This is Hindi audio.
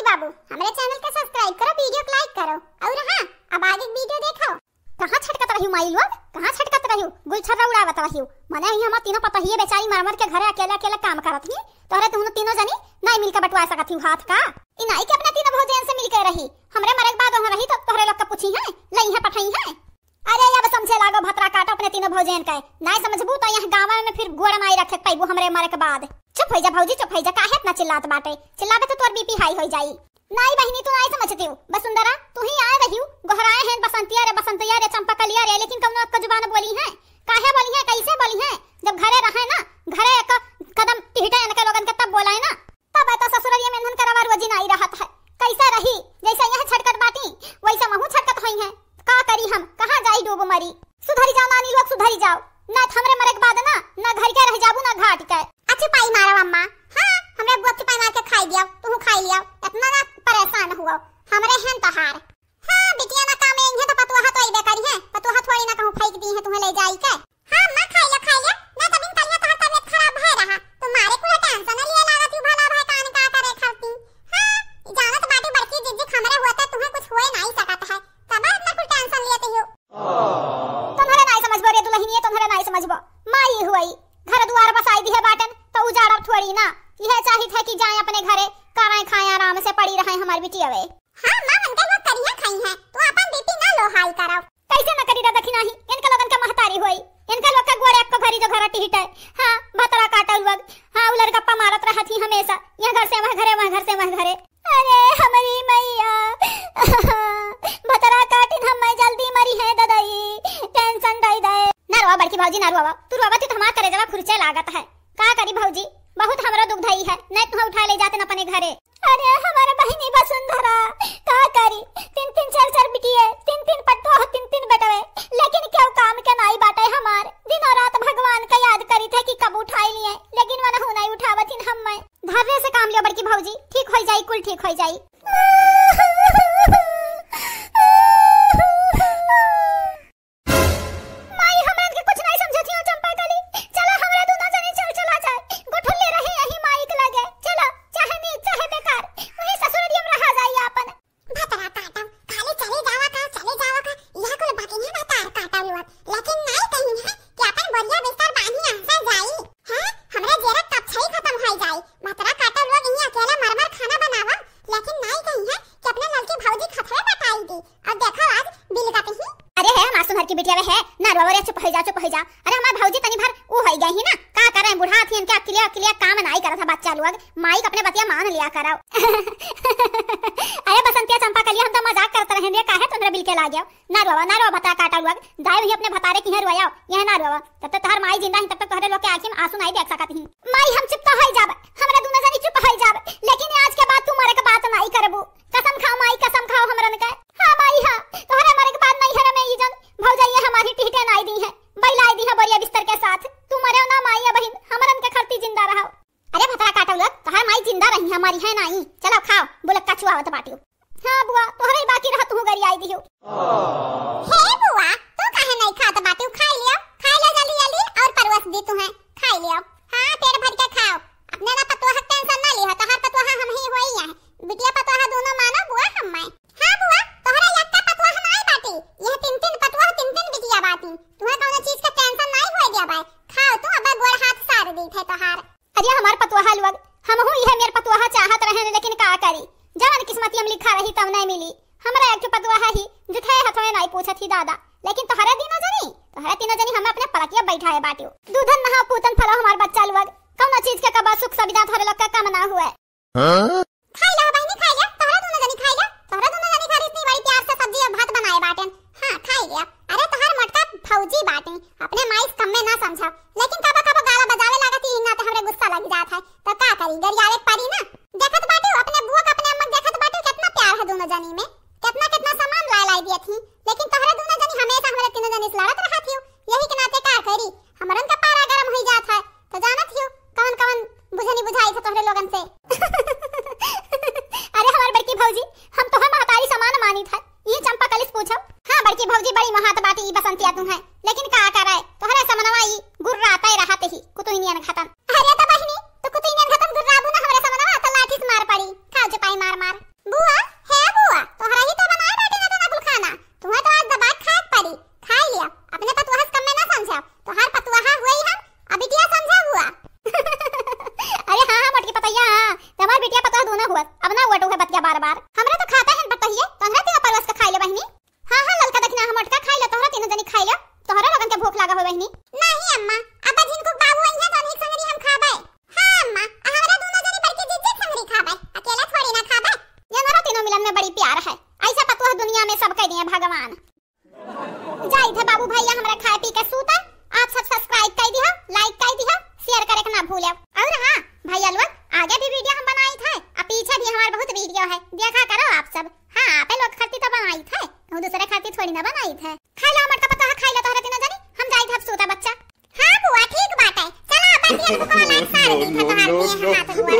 बाबू, हमारे चैनल को सब्सक्राइब करो, वीडियो को लाइक करो और हां अब आगे वीडियो देखो। कहां छटकत रही माई लोग, कहां छटकत रही गुलछर्रा उड़ावत रही मने ही हम तीनों पतहिए बेचारी मरमर के घरे अकेले अकेले काम करत ही तोहरे तुम तीनों जनी नहीं मिलके बटवा सकत ही हाथ का ई नहीं के अपने तीनों भौजान से मिलके रही हमरे मरे के बाद वहां रही तो तोहरे लोग का पूछी है लई है पठाई है। अरे अब समझे लागो भतरा काट अपने तीनों भौजान के नहीं समझबू तो यहां गांव में फिर गोड़ नहीं रखे पाइबू हमरे मरे के बाद। चुप हो जा भौजी, चुप हो जा, काहे इतना चिल्लात बाटे, चिल्लाबे तो तोर बीपी हाई हो जाई। नहीं बहिनी तू नहीं समझती हो बसुंदरा, तू ही आए रही गोहराए हैं बसंतिया रे चंपकलिया रे, लेकिन कौनो का जुबान बोली है, काहे बोली है, कैसे बोली है? जब घरे रहे ना घरे एक कदम टिहटे इनके लोगन के तब बोला है ना, तब तो ससुरलिया में नन करवा रोजी नहीं रहत है। कैसे रही जैसे यह छटकट बाटी वैसे वहु छटकत होई है। का करी हम, कहां जाई डूब मरी? सुधरी जाओ नानी लोग, सुधरी जाओ ना हमरे मरे के बाद ना घर के रह जाबू ना घाट के। अच्छी पाई मारो अम्मा, हां हमरे बुआ की पाई मार के खाई दिया, तू खाई लिया, इतना ना परेशान हुआ हमरे हैं तहार। हां बिटिया ना काम एंगे तो पतुहा तो आइबे करी है, पतुहा थोड़ी ना कहूं फेंक दी है तुम्हें ले जाई के। हां मां खाई ले ना तबिन तलिया तोहर तबियत खराब है रहा, तुम्हारे कुल टेंशन लिए लागत ही भला भाई कान का करे खाती। हां जानत बाटी बड़की जिद्दी हमरे होता तुम्हें कुछ होए नहीं सकत है, तब इतना कुल टेंशन लेते हो। तुम्हारे नहीं समझबो रे दुल्हनिए, तुम्हारे नहीं समझबो माई हुई घर द्वार बसाई दी है बाटन तो उजाड़ब थोड़ी ना, यह चाहिए है कि जाए अपने घरे कराए खाए आराम से पड़ी रहे हमारी बिटिया वे। हां मां मन के लोग करिया खाई है, तू अपन बीपी ना लो हाई कराओ। कैसे न करी दादा नहीं इनका लोगन का महतारी होई, इनका लोग का गोड़े को घरी जो घर टिहट है। हां भतरा काटल वग, हां उलर गप्पा मारत रहती हमेशा, यह घर से वह घरे वह घर से वह घरे। अरे हमारी मैया भतरा काटिन हम मैं जल्दी मरी है दादाई, टेंशन दई दे ना रोवा बड़की भौजी ना रोवा, तू रोवा तो हमार करे जवा खुरचे लागत है। का करी भौजी बहुत हमरा दुख धई है, नहीं तू उठा ले जाते न अपने घरे। अरे हमारे बहिनी बसुंधरा का करी, तीन तीन चार बिटिए, तीन तीन पट्टो, तीन तीन बेटवे, लेकिन क्यों काम के नाई बाटे हमार। दिन और रात भगवान का याद करी थे कि कब उठाई लिए, लेकिन मन हो नहीं उठावतिन हम मैं। धैर्य से काम लियो बड़की भौजी, ठीक हो जाई, कुल ठीक हो जाई। माई हमरा के कुछ नहीं समझती हो चंपा कली, चला हमरा दोनों जने चला जाए, गुठुल्ले रहे यही माई के लगे, चला चाहे नीच चाहे बेकार वही ससुरियम रहा जाई अपन। भतरा काटा खाली चले जावा का यह कुल बाकी है ना तार काटा लोग, लेकिन नहीं कहीं है कि अपन बोरिया बिस्तर बांधी आसा जाई है, हमरा जेरा कब छई खत्म हो जाई। भतरा काटा लोग यही अकेला मरमर खाना बनावा, लेकिन नहीं कहीं है कि अपने लड़की भौजी खतरे बताई दी और देखो आज बिल का ही। अरे है मासूम हर की बिटिया है ना रोवरे, चुप हो जा चुप हो जा। अरे हमार भौजी तनी भर ओ हो गई ही ना, का करे बुढ़ा थी इनके अकेले काम नहीं करत है बच्चा लोग, माई अपने बतिया मान लिया करो। अरे बसंतिया चंपा कलिया हम तो मजाक करते रहे रे, काहे तुमरे बिल के ला गया। ना रोवा भता काटा लोग, जाए वही अपने भतारे की है रोया यह ना रोवा, तब तक तोहर माई जिंदा है, तब तक तोहरे लोग के आंखों में आंसू नहीं देख सकत ही। माई हम चुप तो हो जाब, हमरा दोनों जनी चुप हो जाब, लेकिन आज के बाद तू मरे के बात नहीं करबू। कसम खाओ माई, कसम खाओ हमरन के। हां माई हां तोहरे मरे के बाद नहीं है में ई जन भौजाई हमारी टिहटे नाई दी है, बैलाई दी है बोरिया बिस्तर के साथ, तू मरे ना माई या बहन हमरन के खरती जिंदा रहो। अरे भतरा काटा लोग तोहर माई जिंदा रही हमारी है नहीं, चलो खाओ बुलक का चुआवत बाटियो। हां बुआ तोहरे बाकी रहत हूं गरी आई दियो। हे बुआ तू काहे नहीं खात बाटियो, खाई लियो जल्दी और परवस दी तुम्हें, खाई लियो। हां पेट भर के खाओ, अपने ना पतोहा टेंशन ना लियो, तोहर पतोहा हम ही होई है, बिटिया पतोहा दोनों मानो बुआ हम मैं। हां बुआ तोहरा एकटा पतोहा नहीं बाटी, यह तीन तीन पतोहा तीन तीन बिटिया बाटी, तुम्हें कौनो चीज का टेंशन नहीं होई दिया भाई, खाओ तू अब गोड़ हाथ सार दी थे तोहार। अरे हमार पतोहा लोग हम हूं यह मेरे पतोहा चाहत रहे, लेकिन का करी जवन किस्मती हम लिखा रही तब नहीं मिली। हमरा एक पतोहा ही जिथे हथवे नहीं पूछत ही दादा, लेकिन तोहरे तीनों जनी हम अपने पलकिया बैठाए बाटियो। दूधन नहा पूतन फलो हमार बच्चा लोग, कौनो चीज के कबा सुख सुविधा थोड़े लोग का कम ना हुए। खाई लो बहनी खाई लो, तोहरा दोनों जनी खाई लो, तोहरा दोनों जनी खाली इतनी बड़ी प्यार से सब्जी और भात बनाए बाटन। हां खाई लिया। अरे तोहर मटका फौजी बाटे, अपने माइस कम में ना समझा, लेकिन कबा गाला बजावे लागत ही ना तो हमरे गुस्सा लग जात है, तो का करी गरियावे पारी ना। देखत बाटे अपने बुआ का अपने अम्मा देखत बाटे कितना प्यार है दोनों जनी में, कितना सामान लाई दिए थी, लेकिन तोहरा दोनों जनी हमेशा हमरे तीनों जनी से लड़त रहत हियो, यही के नाते का करी हमरन का पारा गरम हो जात है, तो जानत हियो कौन बुझनी बुझाई थे तोहरे लोगन से। अरे हमार बड़की भौजी हम तो हम महतारी समान मानी था, ये चंपा कलिस पूछो। हां बड़की भौजी बड़ी महात बाटी बसंतिया तू है, लेकिन का कराए तोहरे समनवाई गुर्राता रहते ही कुतुइनियन खत्म। अरे त बहिनी तो कुतुइनियन खत्म गुर्राबू ना हमरे समनवा त लाठी से मार पड़ी, खाओ चपाई मार किया है, देखा करो आप सब। हाँ आप लोग खाती तो बनाई थे, हम दूसरे खाती थोड़ी ना बनाई थे। खाई ला मटका पता है, खाई ला तोहरे तीनों जानी, हम जाई थे सोता बच्चा। हां बुआ ठीक बात है, चला अपन दिया को वाला सारे दिन था तोहार हाथ बुआ।